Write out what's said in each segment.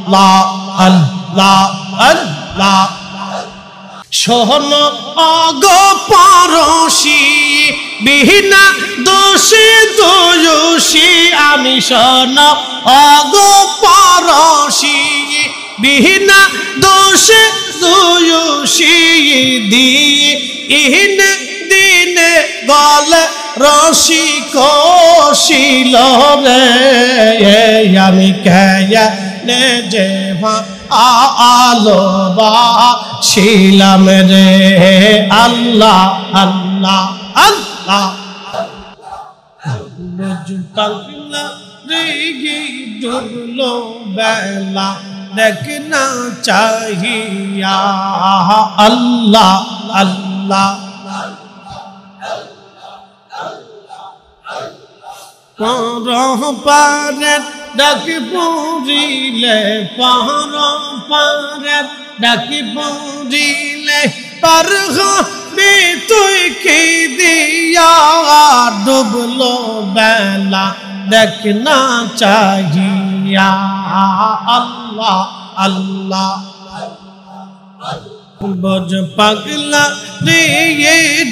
আল্লাহ আল্লাহ আল্লাহ শোন অগো পরশি বিনা দোষে দোষী আমি শোন অগো পরশি বিনা দোষে দোষী দিন দিনে গলে রশি কষিল রে আমি কেনে যে আলোবাসিলাম রে আল্লাহ আল্লাহ আল্লাহ ডুবলো বেলা দেখনা চাহিয়া আল্লাহ আল্লাহ পারে ডাকি পুরিলে পারে ডাকি পুরিলে পার হবে তুই কি দিয়া ডুবলো বেলা দেখনা চাহিয়া আল্লাহ আল্লাহ বজ পাগলা রে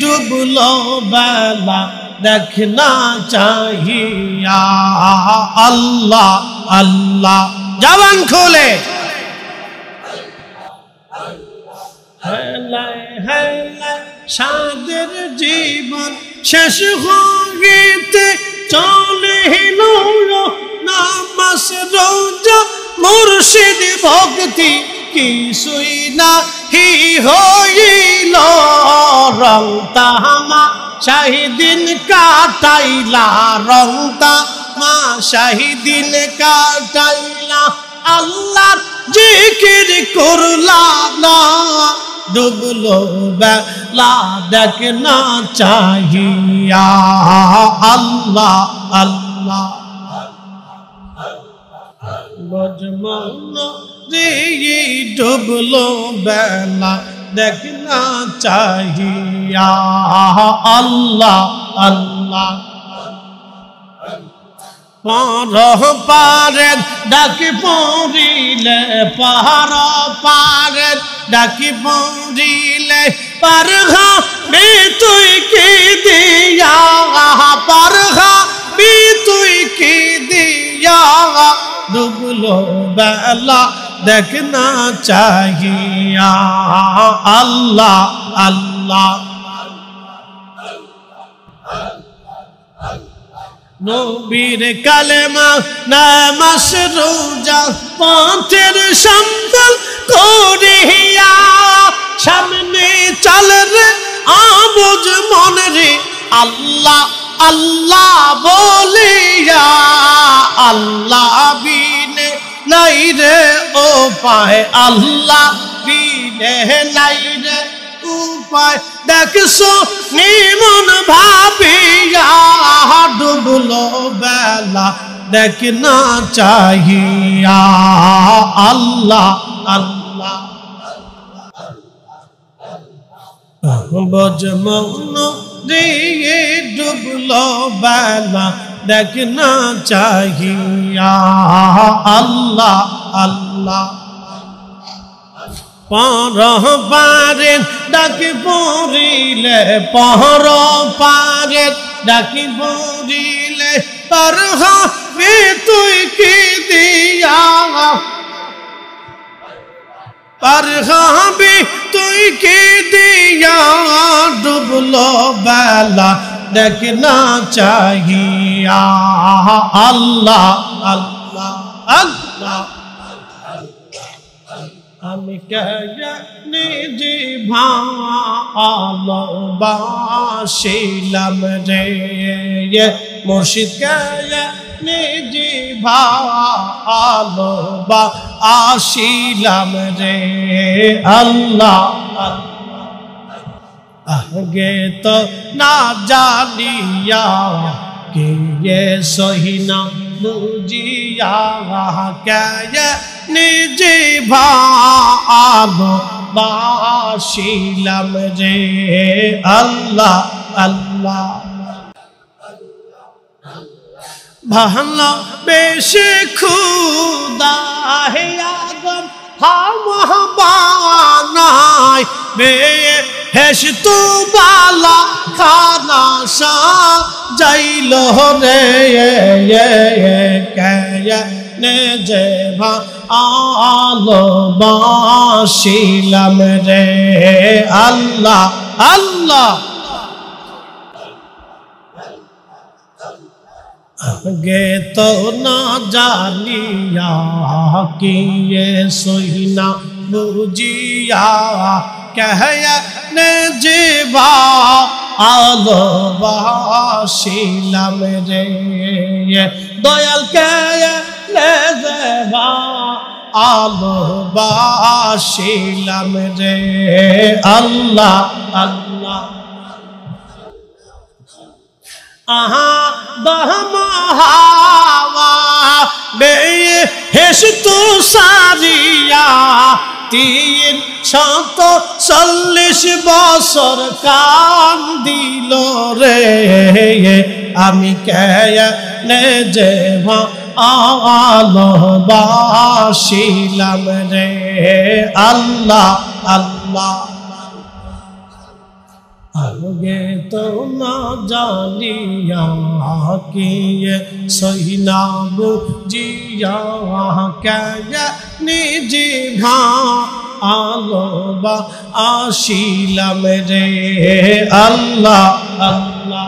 ডুবলো বেলা দেখনা চাহিয়া আল্লাহ আল্লাহ জবান খোলে সাদের জীবন শেষ হইতে চলে নামাজ রোজা মুর্শিদ ভক্তি কিছুই নাহি হইল রং তামা শাহিদিন কাটাইলা রং তামা শাহিদিন কাটাইলা আল্লাহর জিকির করলা না ডুবলো বেলা দেখনা চাহিয়া আল্লাহ আল্লাহ বজমন রে ডুবলো বেলা দেখনা চাহিয়া আল্লাহ আল্লাহ পারে ডাকি পড়িলে পারে ডাকি পড়িলে পার হবে তুই কি দিয়া পার হবে তুই কি দিয়া ডুবলো বেলা দেখনা চাহিয়া আল্লাহ আল্লাহ নবীর কালেমা নামাজ রোজা পথের সম্বল করিয়া সামনে চল রে আবুজ মন রে আল্লাহ আল্লাহ বলিয়া আল্লাহ বিনে নাই রে ও পায় আল্লাহ বিনে নাই রে উপায় দেখছো নিমন ভাবিয়া ডুবলো বেলা দেখনা চাহিয়া আল্লাহ আল্লাহ বজমন রে ডুবলো বেলা দেখনা চাহিয়া আল্লাহ আল্লাহ পারে ডাকি পড়িলে পারে ডাকি পড়িলে পার হবে তুই কি দিয়া পার হবে তুই কি দিয়া ডুবলো বেলা দেখনা চাহিয়া আল্লাহ আল্লাহ আল্লাহ আমি কেনে যে ভালোবাসিলাম রে মুর্শিদ কেনে যে ভালোবাসিলাম রে আল্লাহ আগে তো না জানিয়া কে সহিনা বুঝিয়া কে নিজে ভালোবাসিলাম রে আল্লাহ আল্লাহ ভালোবেসে খুদা হে বানায় বেহেশতু বালা খানা সাজাইল রে কেনে যে ভালোবাসিলাম রে আল্লাহ আল্লাহ গে তো না জানিয়া কি সইনা বুঝিয়া কেনে যে ভালোবাসিলাম রে দয়াল কেনে যে ভালোবাসিলাম রে আল্লাহ আল্লাহ আহা দহমাওয়া বেহেশতু সারিয়া 340 বছর কান্দিল রে আমি কেনে যে ভালোবাসিলাম রে আল্লাহ আল্লাহ আগে তো না জানিয়া কি সইনা বুঝিয়া কেনে যে ভালোবাসিলাম রে আল্লাহ আল্লাহ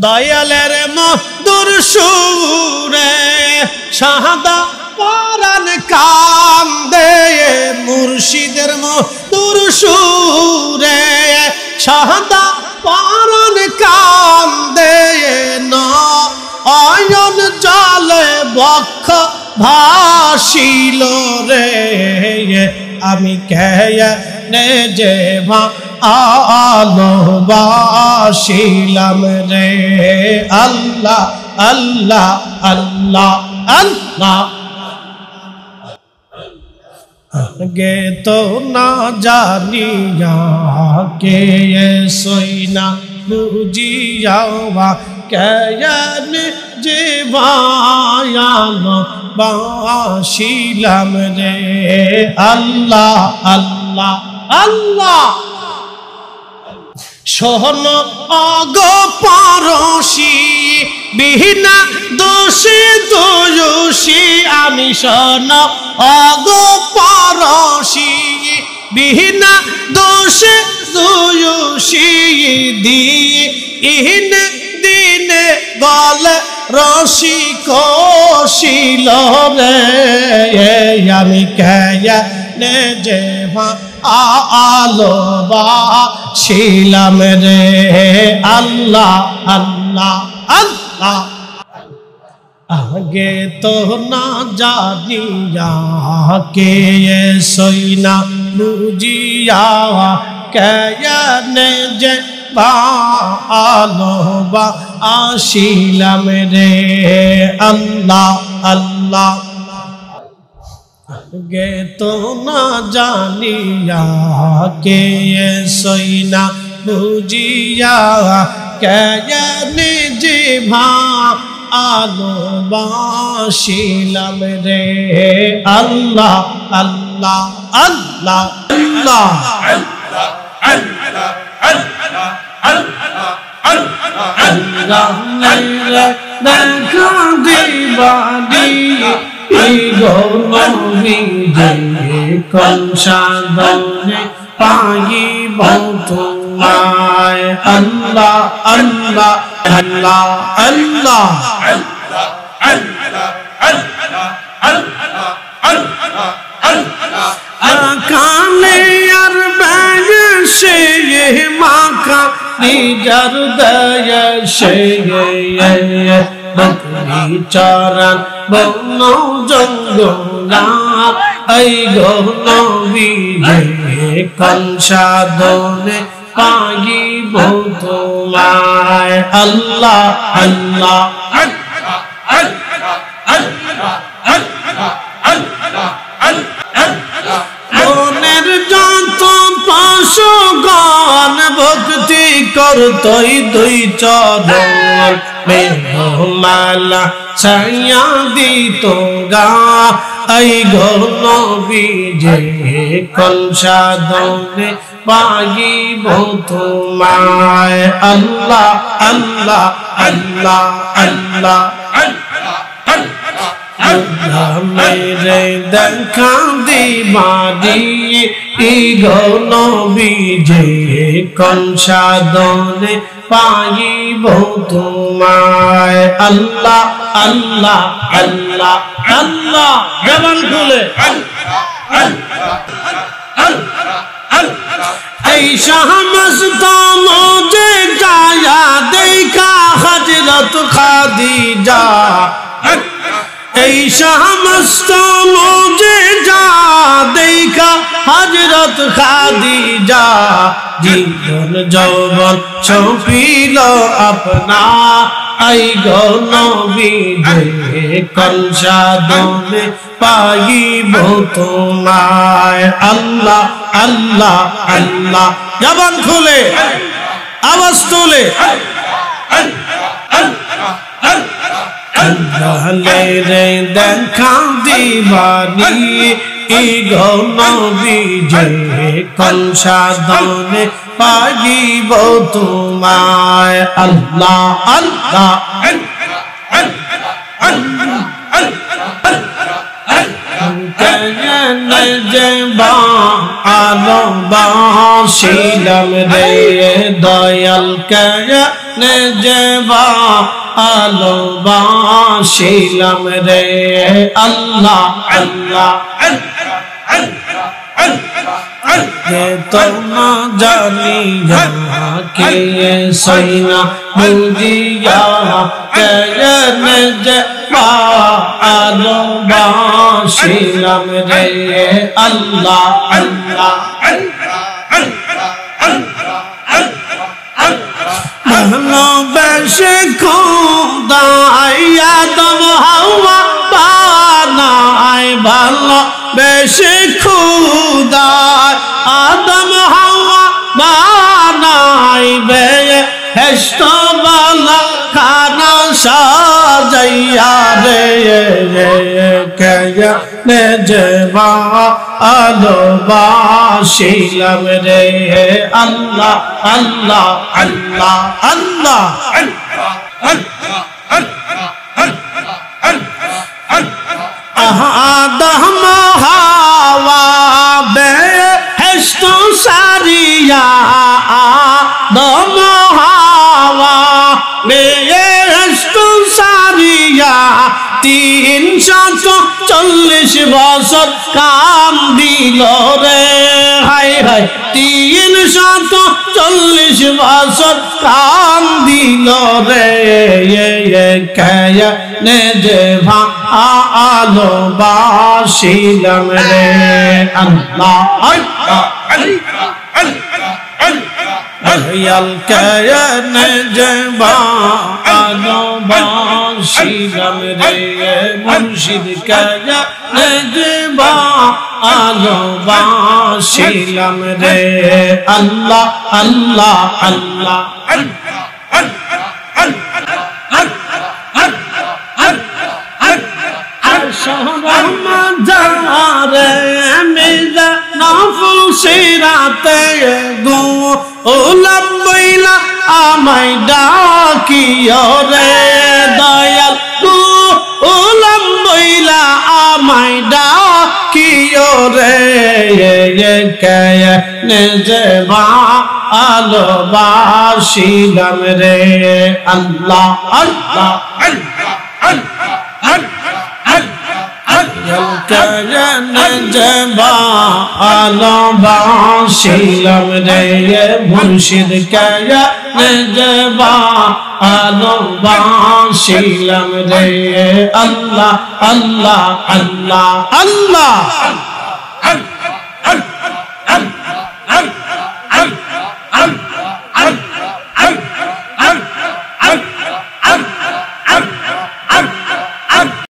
দয়ালের মধুর সুরে শাহাদা পরাণ কান্দে মুর্শিদের মধুর সুরে শাহাদা পরাণ কান্দে নয়ন জলে বক্ষ ভাসিল রে আমি কেনে যে ভালোবাসিলাম রে আল্লাহ আল্লাহ আল্লাহ আল্লাহ গে তো না জানিয়া কে সইনা বুঝিয়া কেনে যে ভালোবাসিলাম রে আল্লাহ আল্লাহ আল্লাহ শোন অগো পরশি বিনা দোষে দোষী আমি শোন অগো পরশি বিনা দোষে দোষী দিন দিনে গলে রশি কষিল রে আমি কেনে যে ভালোবাসিলাম রে আল্লাহ আল্লাহ আল্লাহ আগে তো না জানিয়া কে সইনা বুঝিয়া কেনে যে ভালোবাসিলাম রে আল্লাহ আল্লাহ গে তো না জানিয়া কে সইনা বুঝিয়া কেনে যে ভালোবাসিলাম রে আল্লাহ আল্লাহ আল্লাহ আল্লাহ দেখা দিবানি কংসাদনে পাইব তোমায় আল্লাহ আল্লাহ আল্লাহ আল্লাহ কালে আর বেশে মাখা নিজার দয়াশে বকরি চরণ বন জঙ্গলা এই গো নবী কংসাদনে পাইব তোমায় আল্লাহ আল্লাহ মনের যত পশুগণ ভক্তি করতই দুই চরণ মেঘমালা ছায়া দিত গা এই গো নবীজি কোন সাধনে পাইব তোমায় আল্লাহ আল্লাহ আল্লাহ আল্লাহ মেরে দেখা দিবারি গো নবীজি কোন সাধনে পাইব তোমায় আল্লাহ আল্লাহ আল্লাহ আল্লাহ জবান খুলে এই সমস্ত মোজে যায়া দেখা হযরত খাদিজা এই সমস্ত মোজে যা দেখা হযরত খাদিজা জীবন যৌবন ছপিল আপনা এই গো নবীজি কোন সাধনে পাইব তোমায় আল্লাহ আল্লাহ আল্লাহ জবান খুলে আওয়াজ তোলে রে দেখা দিবানি গো নবীজি কোন সাধনে পাইব তোমায় আল্লাহ আল্লাহ আলো বাসিলাম রে দয়াল কেনে যেবা আলো বাসিলাম রে আল্লাহ আল্লাহ তো না জানিয়া কে সৈনা বুঝিয়া কেনে যেবা আলো বাসিলাম রে আল্লাহ আল্লাহ ভালোবেসে খোদাই আদম হাওয়া বানায় ভালোবেসে খোদাই আদম হাওয়া বানায় বেহেশত বালা খানা সাজাইয়া রে কেনে যেবা আলো বাসিলাম রে আল্লাহ আল্লাহ আল্লাহ আল্লাহ আদম হাওয়া বেহেশত সারিয়া আদম হাওয়া বেহেশত সারিয়া 340 বছর কাম দিল রে হায় হায় 340 বছর কাম দিল রে কেনে যেবা আলো বাসিলাম রে আল্লাহ আল্লাহ দয়াল কেনে যেবা আলো বাসিলাম রে মুর্শিদ কেনে যেবা আলো বাসিলাম রে আল্লাহ আল্লাহ আল্লাহ সিরাতে গো ওলাম বইলা আমায় ডাকিও রে দয়াল গো ওলাম বইলা আমায় ডাকিও রে কেনে যেবা আলো বাসিলাম রে আল্লাহ আল্লাহ কেনে যেবা আলো বাসিলাম রে মুর্শিদ কেনে যেবা আলো বাসিলাম রে আল্লাহ আল্লাহ আল্লাহ আল্লাহ